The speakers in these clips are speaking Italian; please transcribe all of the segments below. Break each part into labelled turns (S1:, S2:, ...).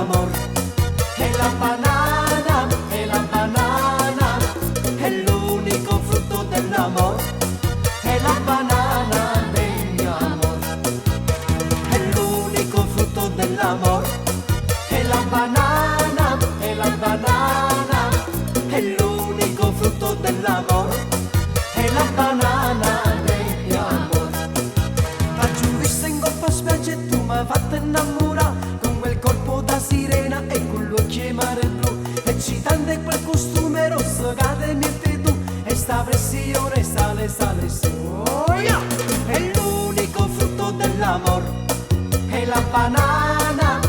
S1: dell'amor. E la banana, è l'unico frutto dell'amor. E la banana del mio amor, è l'unico frutto dell'amor. E la banana, è l'unico frutto dell'amor. E la banana del mio amor. La giurista in coppa spiaggia e tu m'hai fatto innamorare con quel corpo da sirena e con l'occhio mare blu, eccitante quel costume rosso che te metti tu, e sta pressione sale, sale su. Oh, yeah! È l'unico frutto dell'amor. E la banana,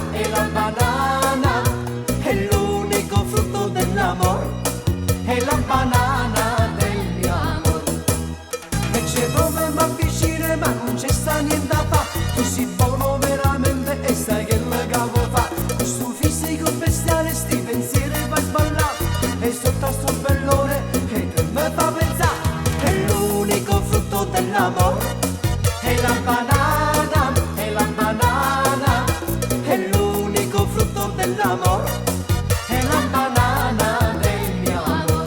S1: è l'unico frutto dell'amor. E la banana del mio amor. E c'è dove mi avvicina ma non c'è sta niente a fa. Tu sei buono veramente e sai che le cavo fa. Questo fisico bestiale sti pensieri va sballato, e sotto a sto bellore che te me fa pensare. È l'unico frutto dell'amor. E la banana, è l'unico frutto dell'amor. E la banana del mio amor,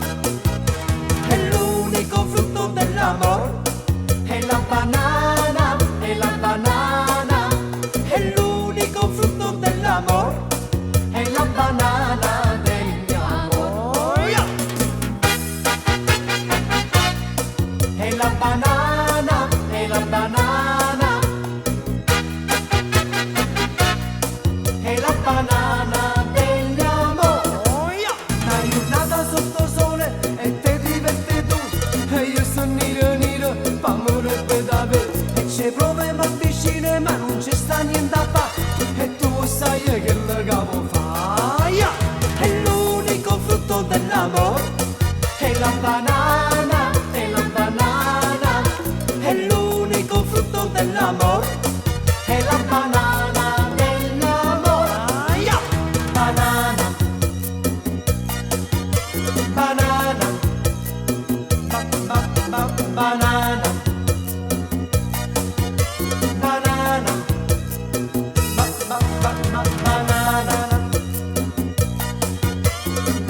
S1: è l'unico frutto dell'amor. E la banana, è l'unico frutto dell'amor. E la banana del mio amor. Yeah! E la banana, è la banana del mio amore. Oh, yeah! Una giornata sotto sole e te diverti tu, e io sono nero, famore per davvero. E c'è prove ma vicine ma non c'è sta niente a fa, e tu sai che le cavo fa. Yeah! È l'unico frutto dell'amor. E la banana, è l'unico frutto dell'amor. E la banana dell'amore. Yeah! Banana, banana, banana, banana,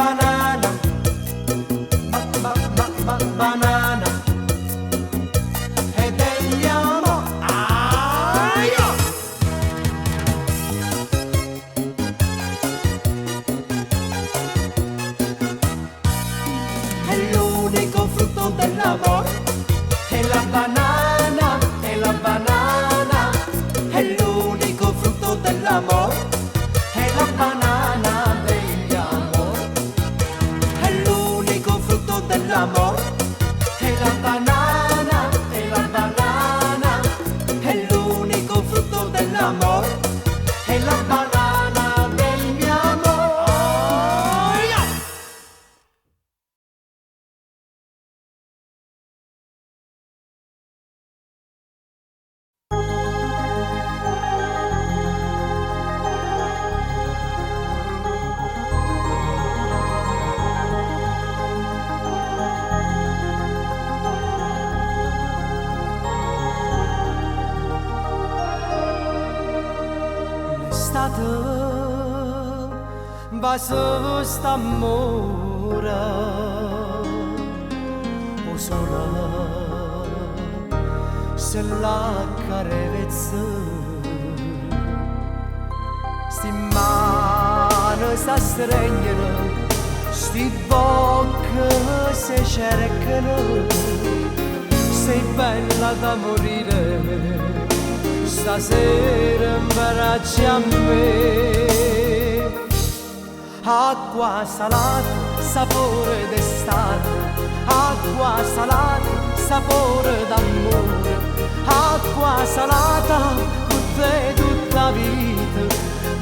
S1: banana, banana, e del mio amore. Ah, yeah! È l'unico frutto dell'amor. E la banana, è l'unico frutto dell'amor. E la banana del mio amor, è l'unico frutto dell'amor. E la banana, è l'unico frutto dell'amor. E la banana del mio amor. Oh, yeah! L'estate va su st'amore, o sola se la carezza, sti mani si stringono, sti bocche si cercano. Sei bella da morire, stasera imbracci a me. Acqua salata, sapore d'estate. Acqua salata, sapore d'amore. Acqua salata, con te tutta vita,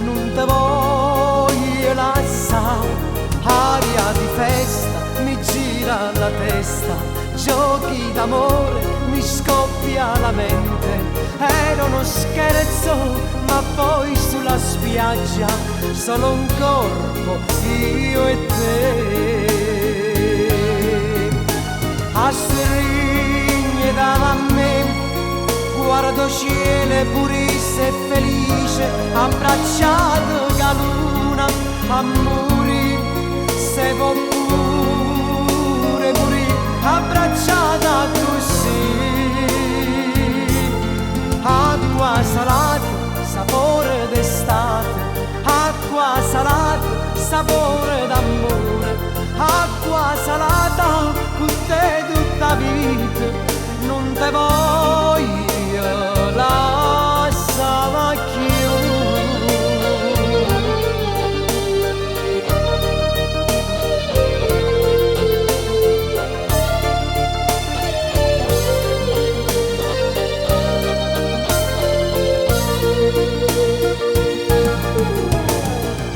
S1: non te voglio lasciare. Aria di festa, mi gira la testa, giochi d'amore, mi scoppia la mente. Era uno scherzo, ma poi sulla spiaggia solo un corpo, io e te. A stringere da me, guardo cielo purissimo e felice, abbracciato da luna. a morire, se può pure morire abbracciata così. Acqua salata, sapore d'estate, acqua salata, sapore d'amore, acqua salata con te tutta vita, non te voglio lasciare più.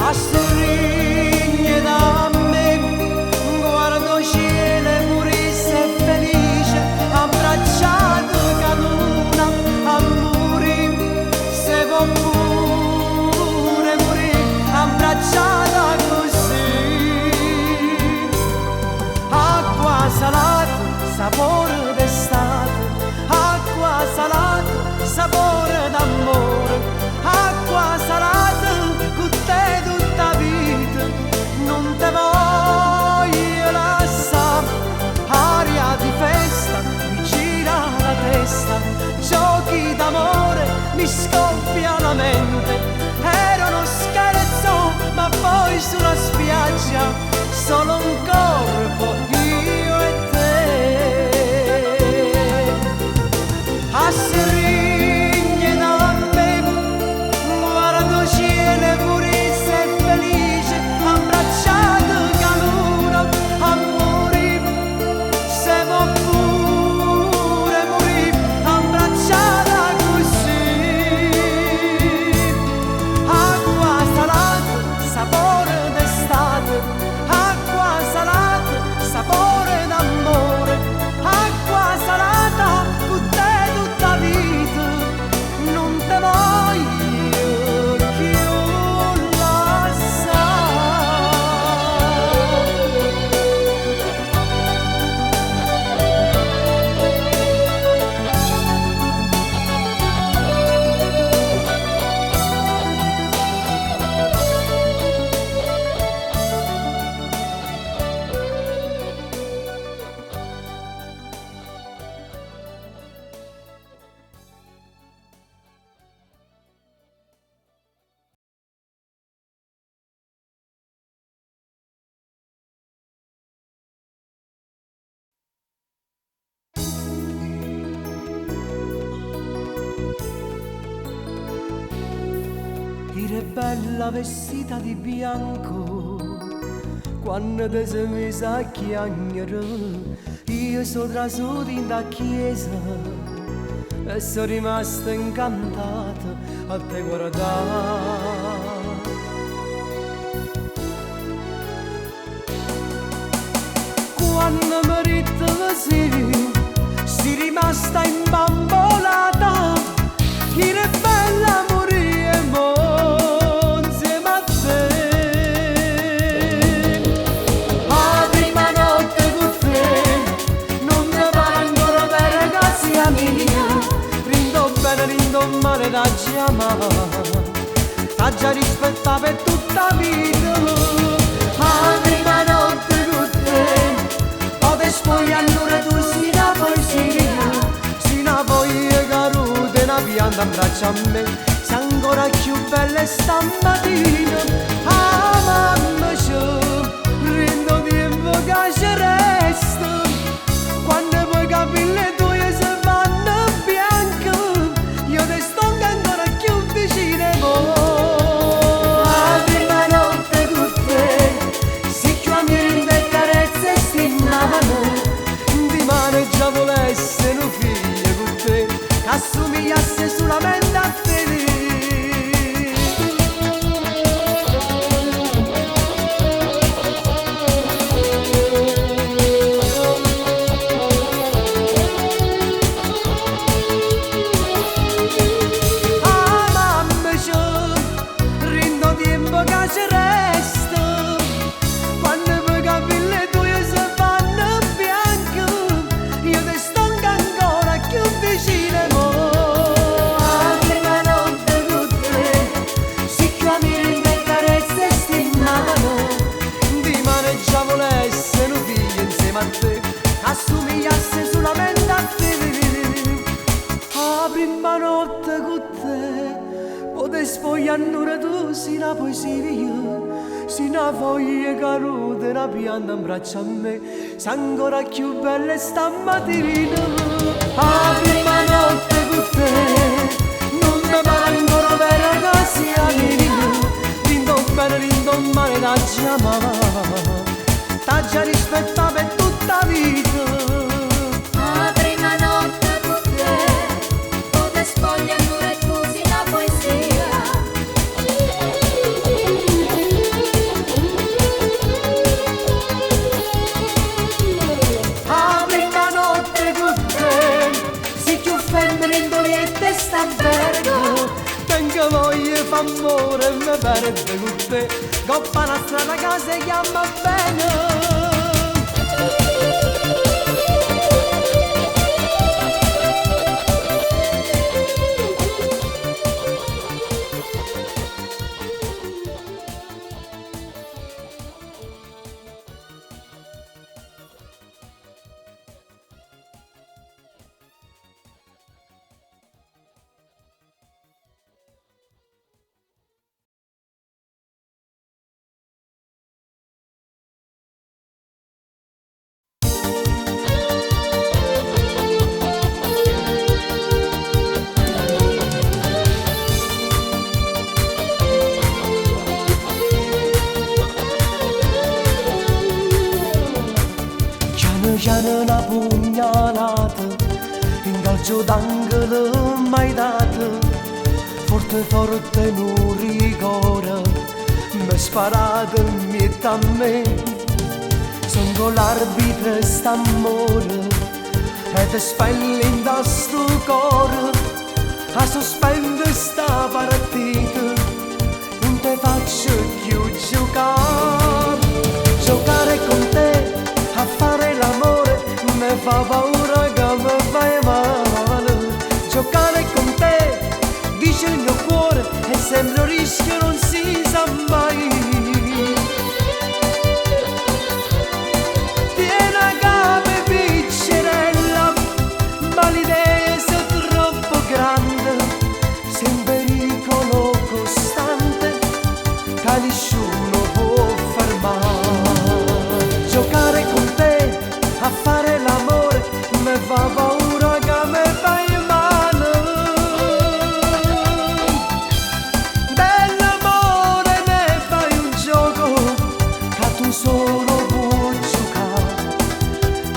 S1: A sorrigne da me, guardo cielo e morisse felice, abbracciato canuna a morire, se può pure morire abbracciata così. Acqua salata, sapore d'estate, acqua salata, sapore d'amore, acqua salata con te tutta vita, non te voglio lasciare. Aria di festa mi gira la testa, giochi d'amore mi scoppia la mente, era uno scherzo ma poi sulla spiaggia solo un corpo, io e te. A serigne da me, guardo cielo e morisse felice, abbracciato calura a morire, se può pure morire abbracciata così. Acqua salata, sapore d'estate, acqua salata, sapore d'amore, acqua salata con te tutta vita, non te voglio più lasciare. Ire bella vestita di bianco, quando te sei messa a chiagnere, io sono trasuto in da chiesa e sono rimasta incantata a te guardare. Quando mi rito così, si rimasta imbambolata, ire bella morire mo insieme a te. La prima notte con te, non mi pare ancora per casa mia, rindo bene, rindo male da chiamare, t'ha già rispettato per tutta vita. La prima notte con te, poi allora tu si la poesia, si una voglia caruta, una pianta in braccio a me, sei ancora più bella stamattina. Ah mamma c'è, rindo tempo che ci resta, quando poi capille tue si fanno bianche, io ti sto ancora più vicino a voi. La prima notte con te, si chiama rinde carezze e stinnavano, già volesse un figlio con te, che assomigliasse solamente a te. spogliano tu si la poesia, si una foglia caduta, una pianta in braccio a me, se ancora più bella stamattina. La prima notte con te, non mi pare ancora vera che sia mia, rindo bene, rindo male da chiamare, t'ha già rispettato per tutta la vita.
S2: La prima notte con te, pote spoglia e tu si la poesia.
S1: La prima notte con te, si più fermi in doliette e sta vergo, tengo voglia fa amore e mi perde con te, coppa una strada casa e chiama bene. Piano una pugnalata, in calcio d'angolo mai dato, forte forte non ricorda, mi sparato miette a me, son con l'arbitro st'amore, ed spelli in da sto cuore, a sospende sta partita, non te faccio più giocare, giocare con te, a fare l'amore mi fa paura che mi fai male. Giocare con te, dice il mio cuore, è sempre un rischio, non si sa mai. Tieni a capo piccerella, ma l'idea è troppo grande, sei un pericolo costante che nessuno può fermare. Giocare con te, a fare l'amore, mi fa paura che mi fai male. Dell'amore ne fai un gioco, che tu solo puoi giocare,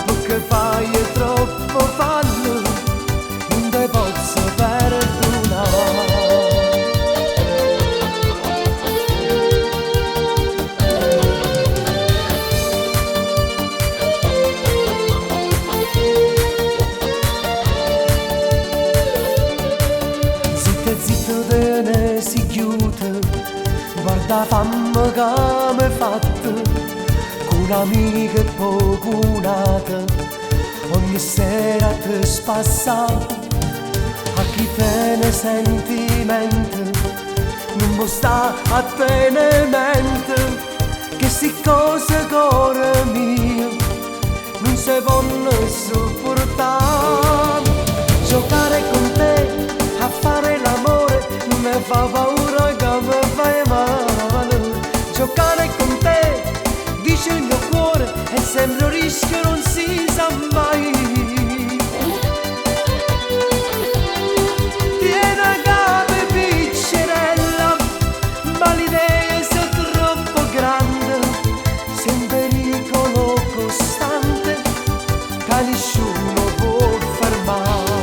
S1: perché fai è troppo fallo, non te posso perdonare. Guarda fammi che mi fatta, con un'amica e poco nata, ogni sera ti spassa, a chi te ne sentimento, non può sta a tenere che si cose cuore mio, non si possono sopportare. Giocare con te, a fare l'amore, mi fa paura che mi fai male. Giocare con te, dice il mio cuore, è sempre un rischio, non si sa mai. Tieni a capo piccerella, ma l'idea è troppo grande, sei un pericolo costante che nessuno può fermare.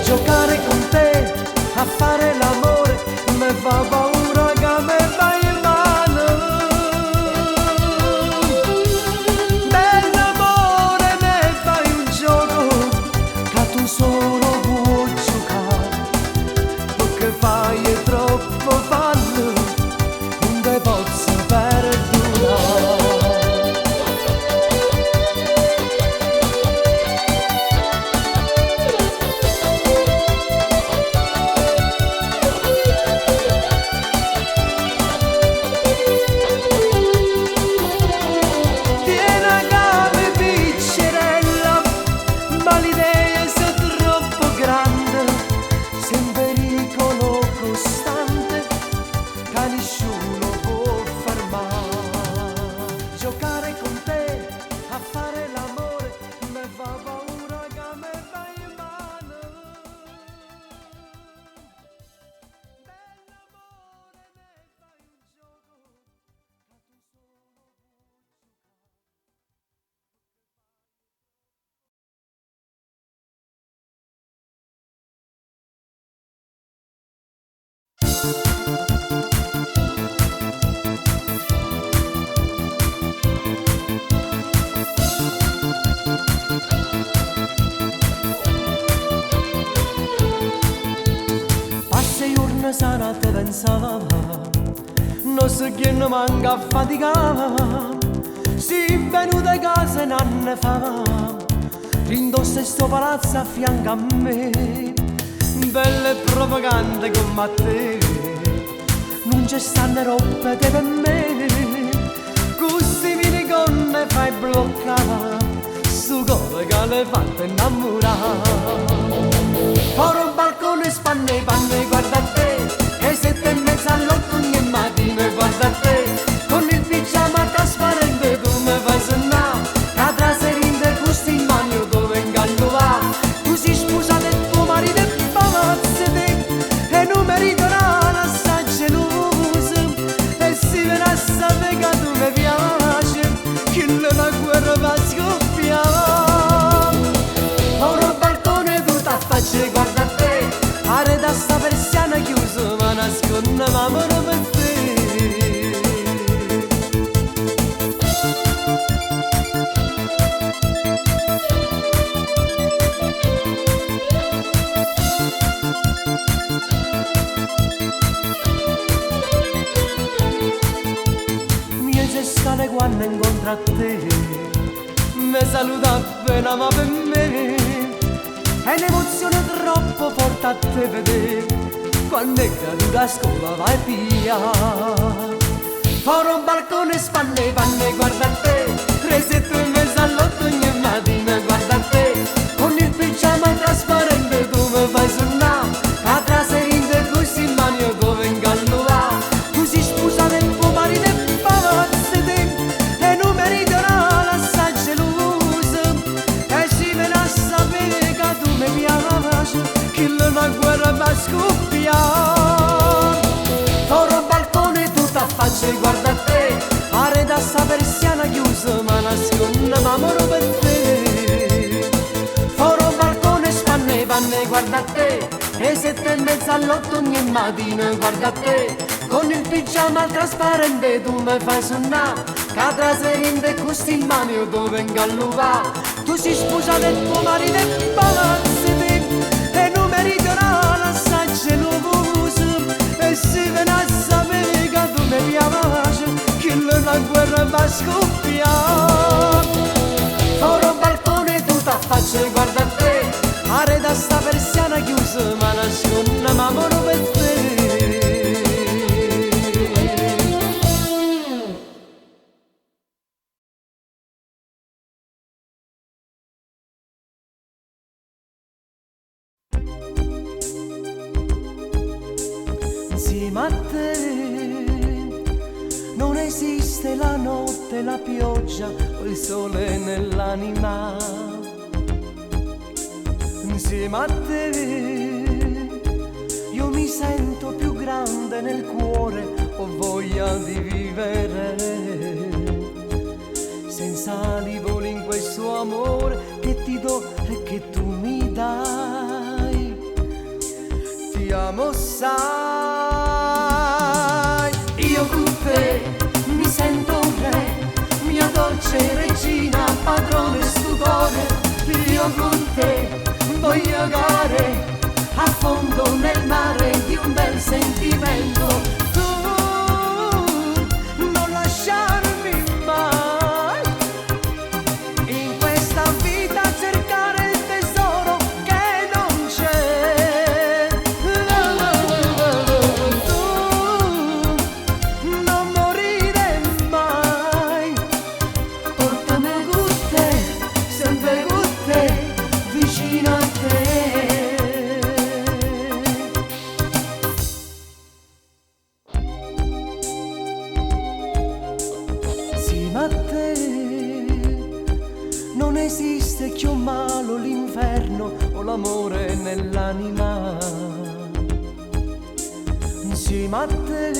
S1: Giocare con te, a fare l'amore, mi fa paura che mi fai male. Dell'amore ne fai un gioco, che tu solo puoi giocare, perché fai è troppo fallo, non te posso perdonare. Tieni a capo piccerella, ma l'idea è troppo Passe giorni sana te pensava, non so che non manca a faticare. Si venuta a casa un anno fa, indossa sto palazzo a fianco a me. Belle propagande come a te, non ci stanno robe per me. Così vieni con me fai bloccare, su cuore che le fatte innamorare. Fuori un balcone spanne panne guarda te, e 7:30 all'8 ogni mattina guarda te, con il pigiama trasparente tu mi fai sonnare, cadrà serinde gusti in mano dove ingallo va, tu si sposata e tuo marito è pavazzete, e non meriterà assai geloso, e si verrà a sapere che tu mi piace, che la guerra va scoppiare. Faccio guarda a te, arreda sta persiana chiusa, ma nasconde l'amore per te. Mie c'è stare quando incontro a te, mi saluta appena ma per me. È un'emozione troppo forte a te vedere, quando è caduta a scuola vai via. Fuori un balcone spanne panne guarda a te, 7:30 all'8 ogni mattina guarda a te, con il pigiama trasparente tu mi fai sonnare, cadrà serinde così in mano dove ingallo va, tu si sposata e tuo marito è pavazzete, e non meriterà l'assai geloso, e si verrà a sapere mi piace, che la guerra va a scoppiare. Fuori un balcone tutta a faccia e guarda a te, arreda sta persiana chiusa, ma nasconde l'amore per te. Fuori un balcone spanne panne guarda a te, e 7:30 all'8 ogni mattina guarda a te, con il pigiama trasparente tu mi fai sonnare, cadrà serinde e gusti in mano dove ingallo va, tu si sposata e tuo marito è pavazzete, e non meriterà l'assai geloso, e si verrà a sapere che tu mi piace, che la guerra va a scoppiare. Fuori un balcone tutta a faccia e guarda a te, arreda sta persiana chiusa, ma nasconde l'amore per te. Insieme a te non esiste la notte, la pioggia o il sole nell'anima. Insieme a te io mi sento più grande nel cuore, ho voglia di vivere senza rivoli in questo amore che ti do e che tu mi dai. Ti amo sai, io con te mi sento un re, mia dolce regina, padrone stupore. Io con te voglio gare a fondo nel mare di un bel sentimento. Tu non lasciarmi mai in questa vita, cercare il tesoro che non c'è. Tu non morire mai, portami con te, sempre con te, vicino a te. A te non esiste che un malo, l'inferno o l'amore nell'anima. Insieme a te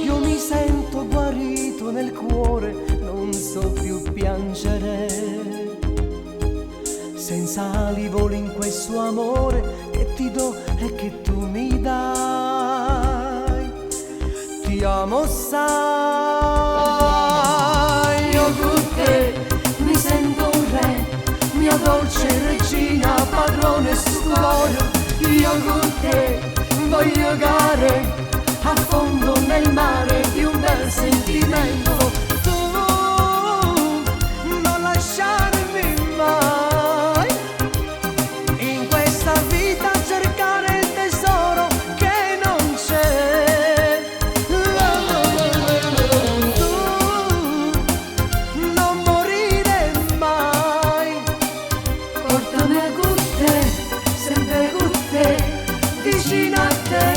S1: io mi sento guarito nel cuore, non so più piangere. senza ali voli in questo amore che ti do e che tu mi dai. Ti amo sai, io con te mi sento un re, mia dolce regina, padrone sull'oro. Io con te voglio gare a fondo nel mare di un bel sentimento. Tu non lasciarmi mai in questa vita cercare il tesoro che non c'è. Tu non morire mai, portami con te, sempre con te, vicino a te.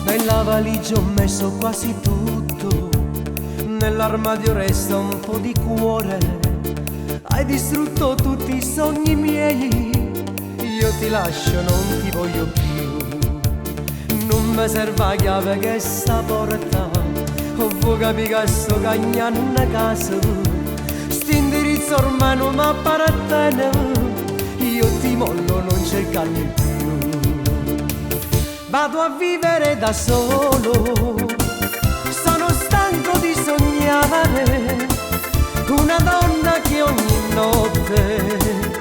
S1: Nella valigia ho messo quasi tutto, nell'armadio resta un po' di cuore. Hai distrutto tutti i sogni miei, io ti lascio, non ti voglio più. Non mi serve la chiave che sta porta, o vuoi capire che sto cagnando a casa. St'indirizzo ormai non mi appartiene, io ti mollo, non cercarmi più. Vado a vivere da solo, sono stanco di sognare una donna che ogni notte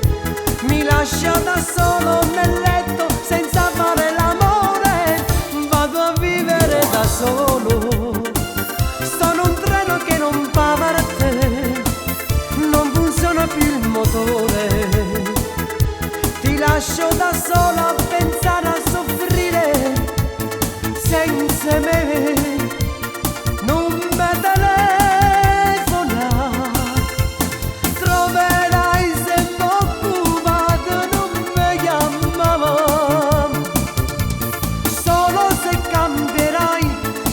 S1: mi lascia da solo nel letto senza fare l'amore. Vado a vivere da solo, sono un treno che non parte, non funziona più il motore. Ti lascio da sola a pensare a soffrire senza me. Non mi telefona, troverai sempre occupato, non mi chiamava. Solo se cambierai,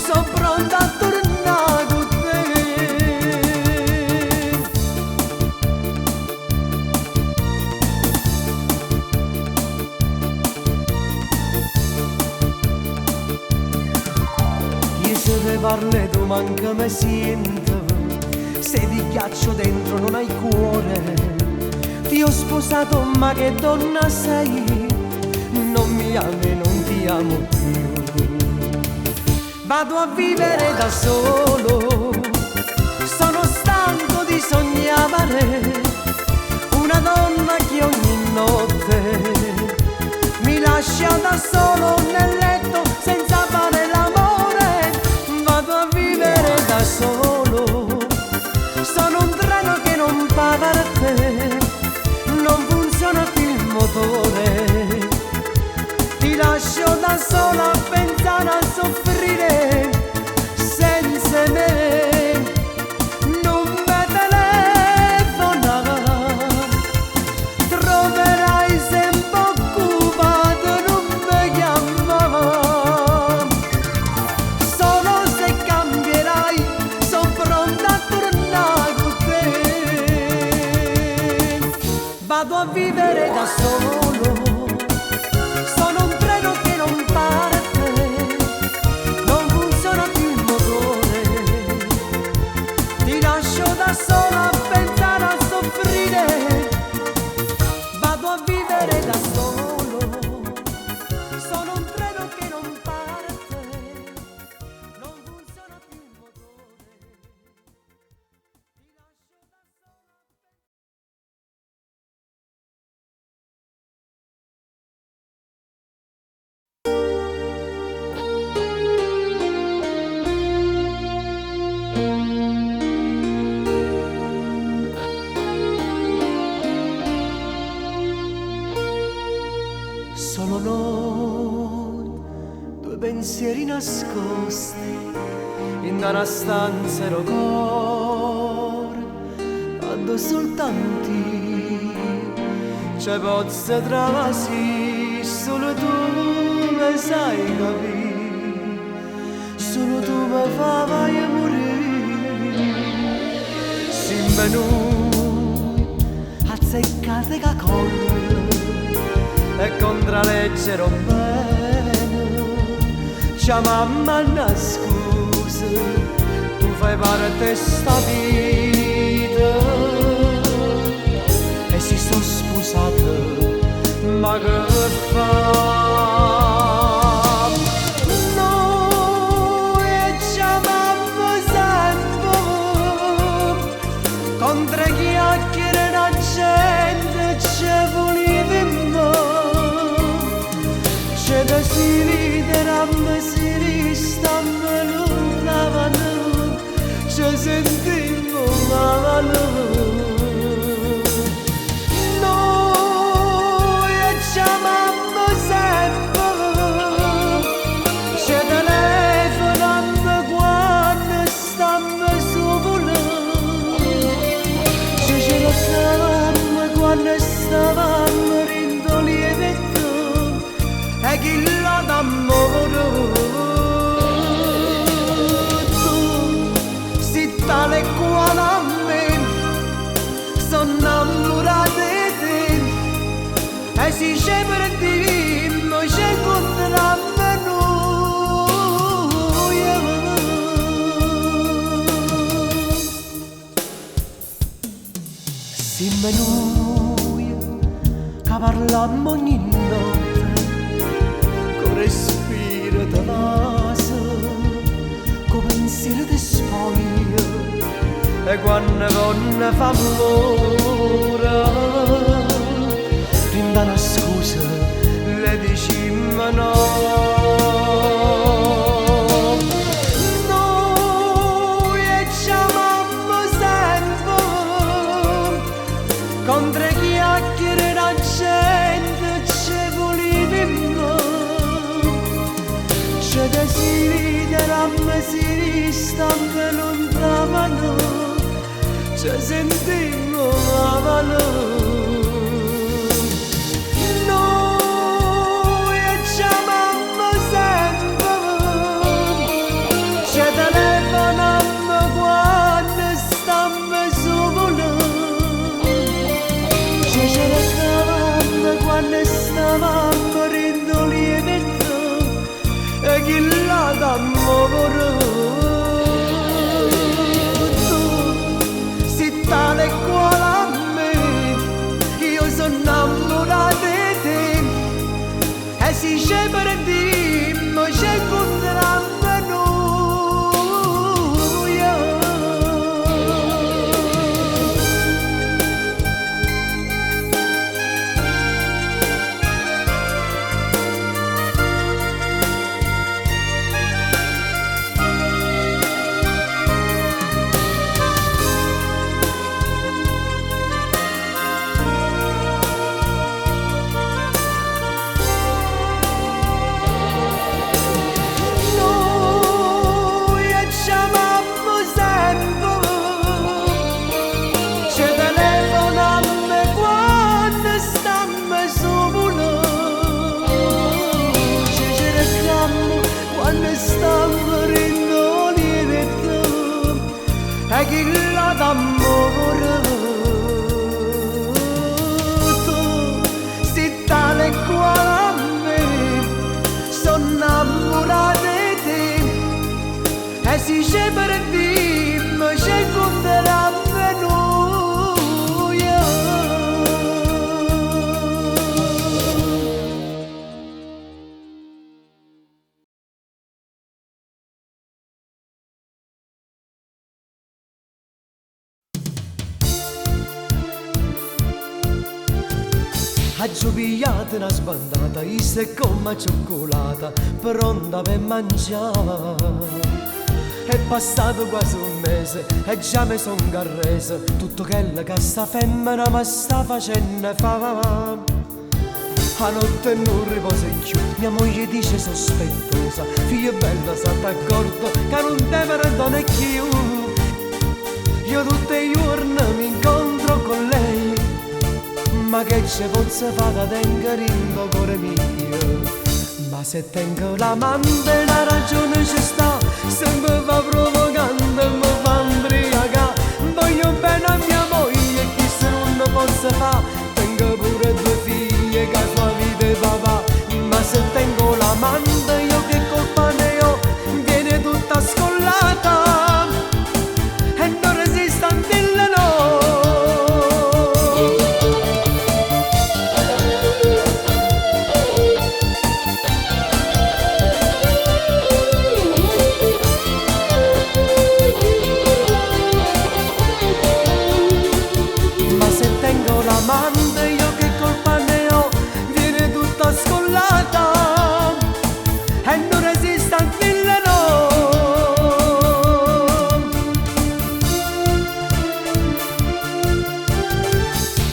S1: sono pronta a tornare con te. Se ne parli tu manca mi sento, se ti ghiaccio dentro non hai cuore. Ti ho sposato ma che donna sei, non mi ami, non ti amo più. Vado a vivere da solo, sono stanco di sognare una donna che ogni notte mi lascia da solo nel letto senza fare l'amore. Da solo, sono un treno che non parte, non funziona più il motore. Ti lascio da sola a pensare a soffrire senza me. Non mi telefona, troverai sempre occupato, non mi chiamava. Vado a vivere da solo, sono un treno che non parte, non funziona più il motore. Ti lascio da sola a pensare a soffrire. Vado a vivere da solo, sono un treno che non parte, non funziona più il motore. Ti lascio da noi, due pensieri nascosti in una stanza ero cuore, quando soltanto c'è pozza travasi, solo tu mi sai capire, solo tu mi fai morire. Siamo venuti azzeccate che colle e contraleggero bene, c'è mamma una scusa, tu fai parte sta vita e si sono sposate, ma che fa? Noi chiamammo sempre contro chiacchiere la gente ci volevamo, c'è da si riderammo, si ristammo lontano, ci sentimmo male. Quando stavamo rindoli e vetto e chi l'ha d'amore tu si tale quale a me sono innamorata di te e si c'è per dimmo c'è incontrammo noi si menù parlammo ogni notte con respiro di vaso, con pensiero di spoglia e quando non fa amore rinda una scusa le dicimmo no. Noi chiamammo sempre contro chiacchiere la gente ci volevamo, c'è da si riderammo, si ristammo lontano, ci sentimmo amano. Noi chiamammo sempre, ci telefonammo quando stammo soli, quando stavamo rindoli e vetto e chi l'ha d'amore tu si tale quale a me io sono innamorata di te e si c'è per dimmo c'è incontrammo e chi l'ha d'amore tu si tale quale a me sono innamorata di te e si c'è per dimmo c'è incontrammo noi ha pigliato una sbandata, issa è come cioccolata, pronta per mangiare. È passato quasi un mese e già mi son carrese tutto quello che sta femmina mi sta facendo fame. A notte non riposa più, mia moglie dice sospettosa, figlio bella sta d'accordo che non te perdono più. Io tutti i giorni mi incontro con lei, ma che ci posso fare, tengo rindo cuore mio. Ma se tengo l'amante la ragione ci sta, se mi va provocando e mi fa imbriaca. Voglio bene a mia moglie, chi se non posso fa, tengo pure due figlie che sua vita è papà. Ma se tengo l'amante io che colpa ne ho, viene tutta scollata e non resiste a dirle no. Ma se tengo l'amante io che colpa ne ho, viene tutta scollata e non resiste a dirle no.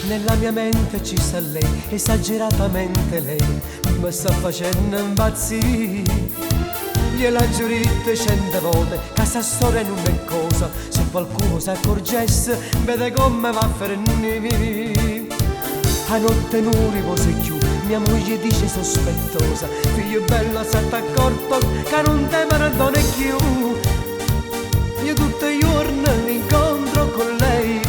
S1: Nella mia mente ci sta lei, esageratamente lei, mi sta facendo impazzire. Gliela giurite 100 volte che sta storia non è cosa, se qualcuno si accorgesse vede come va a finire. A notte non riposa più, mia moglie dice sospettosa, figlio bello se t'accorto che non te perdona più. Io tutti i giorni mi incontro con lei,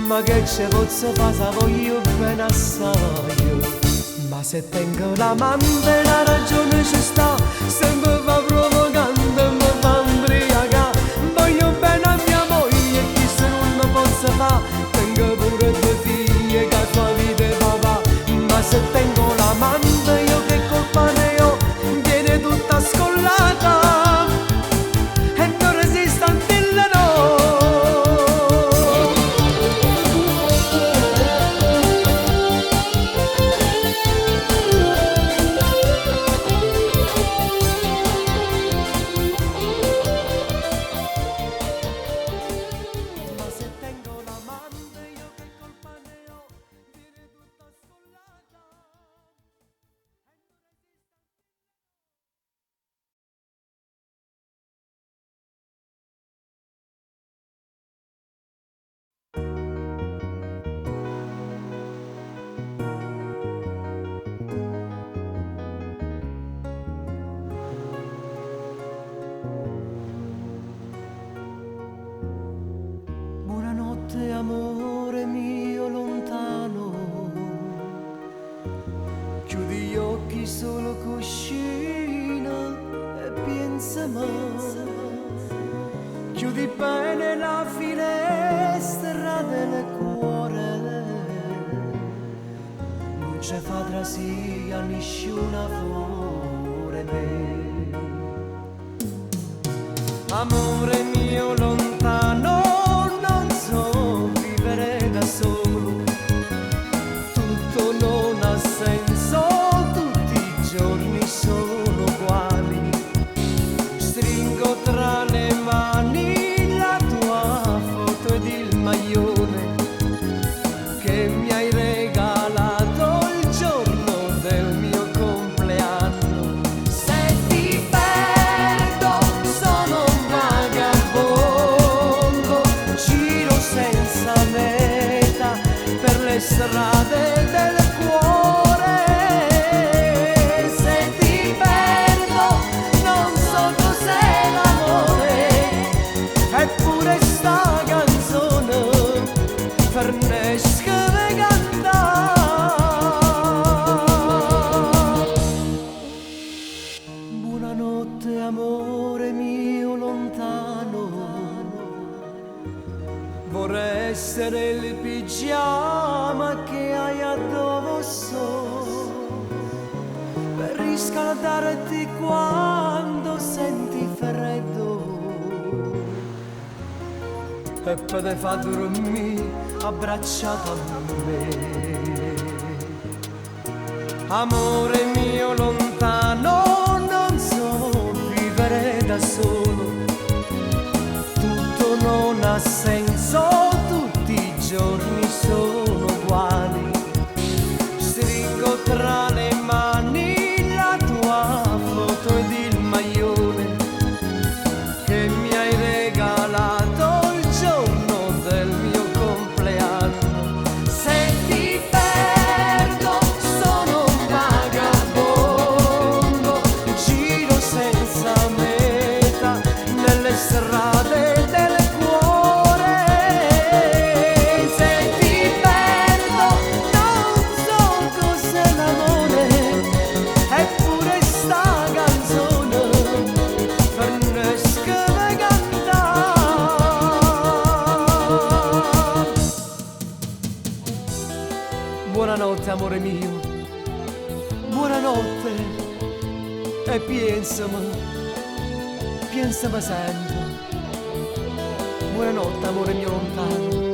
S1: ma che ci posso fare se voglio bene assai. Ma se tengo l'amante la ragione ci sta, se mi va provocando e mi fa imbriaca. Voglio bene a mia moglie, chi se non posso fa, tengo pure due figlie che sua vita è papà. Ma se tengo l'amante io che colpa ne ho, viene tutta scollata e non resiste a dirle no. Buonanotte amore mio lontano, chiudi gli occhi solo cuscina e pensa mai. Chiudi bene la finestra del cuore, non c'è fa trasia nessuna fuori me. Amore mio lontano, non so vivere da solo, tutto non ha senso, tutti i giorni sono uguali. Stringo tra le mani la tua foto ed il maglione che mi hai regalato il giorno del mio compleanno. Se ti perdo sono un vagabondo, giro senza meta per le strade del cuore. Se ti perdo non so cos'è l'amore, eppure sta canzone fernesca me cantare. Buonanotte amore mio lontano, vorrei essere il pigiama che hai addosso per riscaldarti quando senti freddo e poi te fa dormire abbracciato a me. Amore mio lontano, non so vivere da solo, tutto non ha senso, tutti i giorni sono uguali. Stringo tra Buonanotte amore mio, buonanotte e pensami sempre. Buonanotte amore mio lontano,